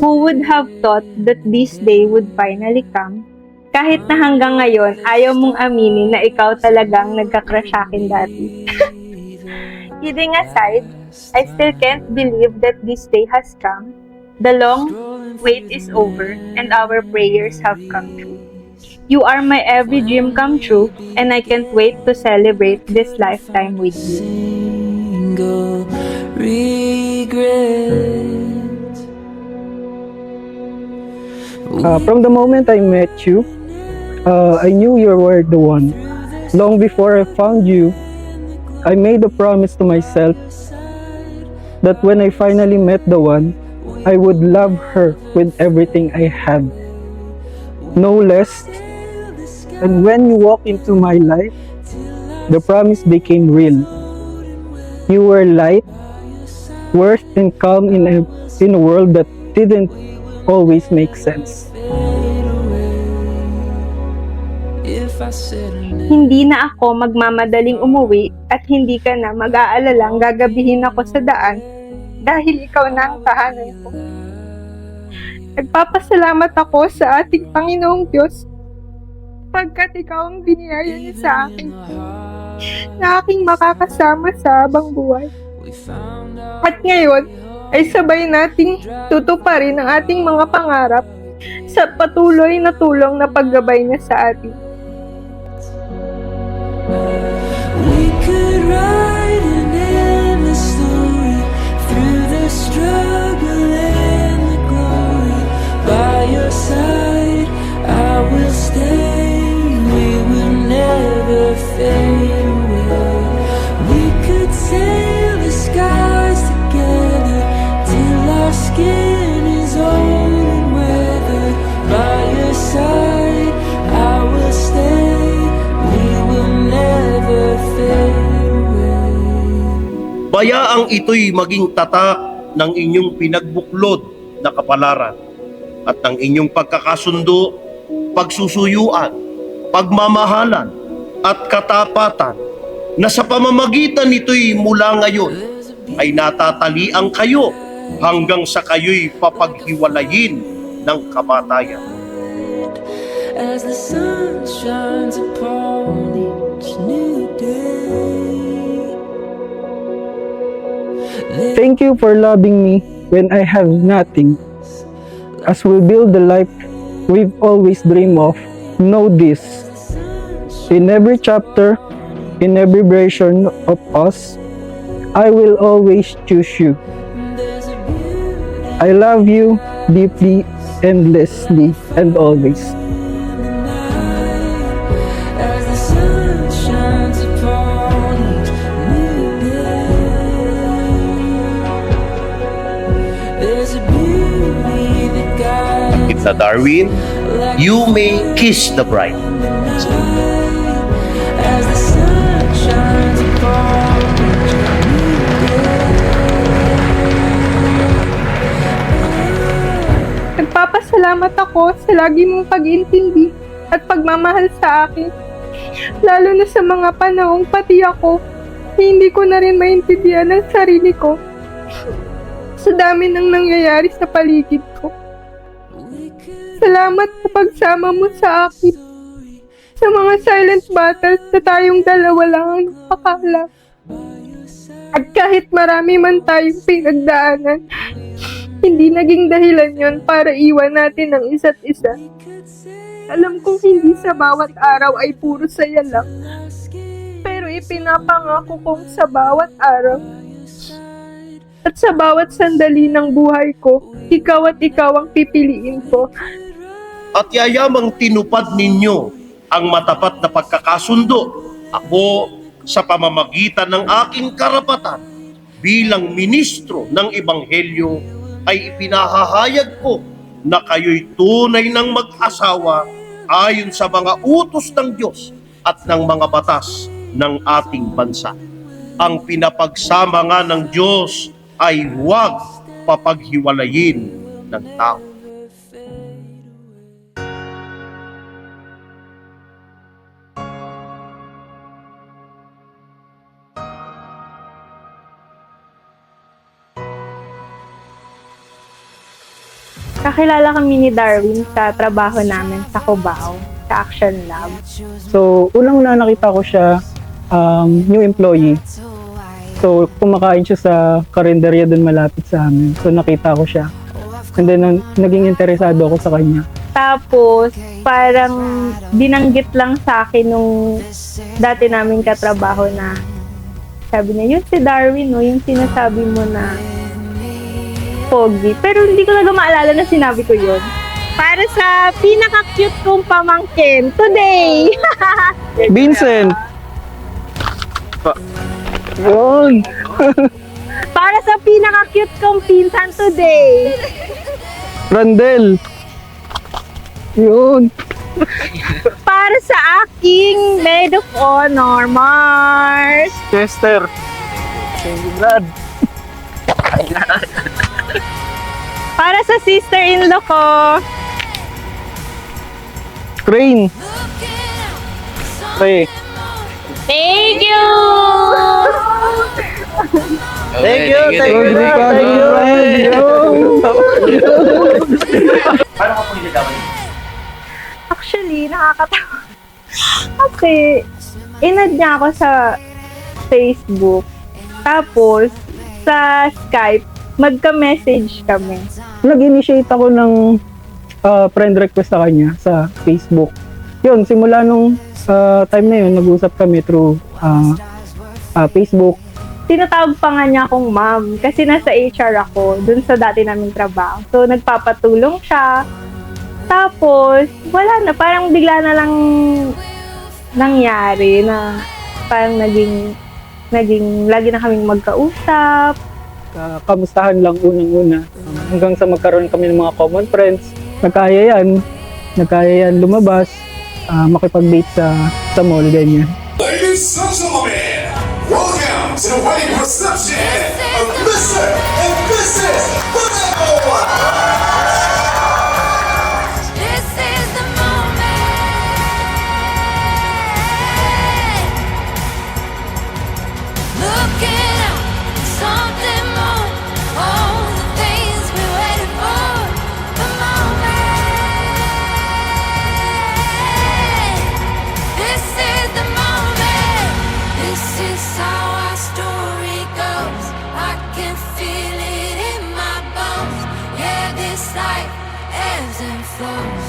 Who would have thought that this day would finally come? Kahit na hanggang ngayon, ayaw mong aminin na ikaw talagang nagka-crush sa akin dati. Kidding aside, I still can't believe that this day has come. The long wait is over and our prayers have come true. You are my every dream come true and I can't wait to celebrate this lifetime with you. Single regret. From the moment I met you, I knew you were the one. Long before I found you, I made a promise to myself that when I finally met the one, I would love her with everything I had. No less. And when you walked into my life, the promise became real. You were light, worth and calm in a world that didn't always make sense. Hindi na ako magmamadaling umuwi at hindi ka na mag-aalalang gagabihin ako sa daan dahil ikaw na ang tahanan ko. Nagpapasalamat ako sa ating Panginoong Diyos pagkat ikaw ang biniyaya niya sa akin na aking makakasama sa habang buhay. At ngayon ay sabay nating tutuparin ang ating mga pangarap sa patuloy na tulong na paggabay niya sa atin. We could write an endless story through the struggle and the glory. By your side, I will stay. We will never fade away. We could sail the skies together till our skin is old and weathered. By your side, I will stay. We will never fade away. Bayaang ito'y maging tatak ng inyong pinagbuklod na kapalaran at ng inyong pagkakasundo, pagsusuyuan, pagmamahalan at katapatan na sa pamamagitan nito'y mula ngayon ay natataliang kayo hanggang sa kayo'y papaghiwalayin ng kamatayan. As the sun shines upon each new day. Thank you for loving me when I have nothing. As we build the life we've always dreamed of, know this. In every chapter, in every version of us, I will always choose you. I love you deeply, endlessly, and always. As the sun shines upon each new day. There's a beauty that guides It's a Darwin, you may kiss the bride. as the sun shines upon each new day. Nagpapasalamat ako sa lagi mong pag-intindi at pagmamahal sa akin. Lalo na sa mga panahong pati ako, hindi ko na rin maintindihan ang sarili ko. Sa dami ng nangyayari sa paligid ko. Salamat sa pagsama mo sa akin. Sa mga silent battles na tayong dalawa lang ang napakala. At kahit marami man tayong pinagdaanan, hindi naging dahilan yon para iwan natin ang isa't isa. Alam kong hindi sa bawat araw ay puro saya lang. Pero ipinapangako kong sa bawat araw at sa bawat sandali ng buhay ko, ikaw at ikaw ang pipiliin ko. At yayamang tinupad ninyo ang matapat na pagkakasundo. Ako sa pamamagitan ng aking karapatan bilang ministro ng Ebanghelyo ay ipinahahayag ko na kayo'y tunay ng mag-asawa ayon sa mga utos ng Diyos at ng mga batas ng ating bansa. Ang pinapagsama nga ng Diyos ay huwag papaghiwalayin ng tao. Kakilala kami ni Darwin sa trabaho namin sa Cubao, sa Action Lab. So, unang-una nakita ko siya, new employee. So, kumakain siya sa karinderya dun malapit sa amin. So, nakita ko siya. And then, naging interesado ako sa kanya. Tapos, parang binanggit lang sa akin nung dati namin katrabaho na sabi niya, yun si Darwin, no? Yung sinasabi mo na pogi. Pero hindi ko talaga maalala na sinabi ko yun. Para sa pinaka-cute kong pamangkin today. Vincent! Yun! Para sa pinaka-cute kong pinsan today. Randel! Yun! Para sa aking maid of honor, Mars. Chester! Brad! Para sa sister-in-law ko, Crane! Okay. thank you! Thank you! Thank you! Actually, nakakatawa. Kasi, inad niya ako sa Facebook. Tapos, sa Skype, magka-message kami. Nag-initiate ako ng friend request sa kanya sa Facebook. Yun, simula nung time na yun, nag-usap kami through Facebook. Tinatawag pa nga niya akong ma'am kasi nasa HR ako dun sa dati naming trabaho. So, nagpapatulong siya. Tapos, wala na. Parang bigla na lang nangyari na parang naging lagi na kaming magkausap. Kamustahan lang unang-una. Hanggang sa magkaroon kami ng mga common friends. Nagkaya yan lumabas, makipag-date sa mall, ganyan. Ladies and gentlemen, welcome to the wedding reception of Mr. and Mrs. Vanilla. This is the moment. Looking up, something more. All the things we waited for. The moment. This is the moment. This is how our story goes. I can feel it in my bones. Yeah, this life ebbs and flows.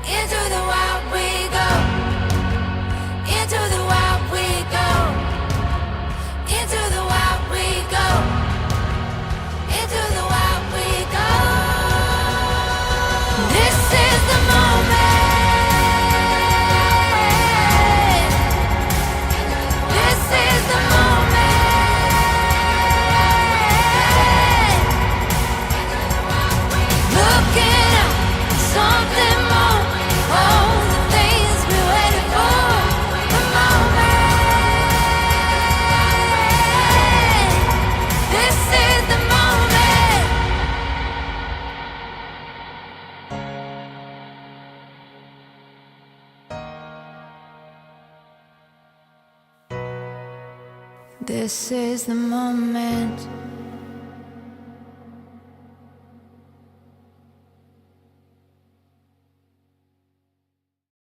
Into the wild we go. Into the wild we go. Into the wild we go. Into the wild we go. This is the moment. This is the moment. Looking up, something more. All the things we waited for. The moment. This is the moment. This is the moment.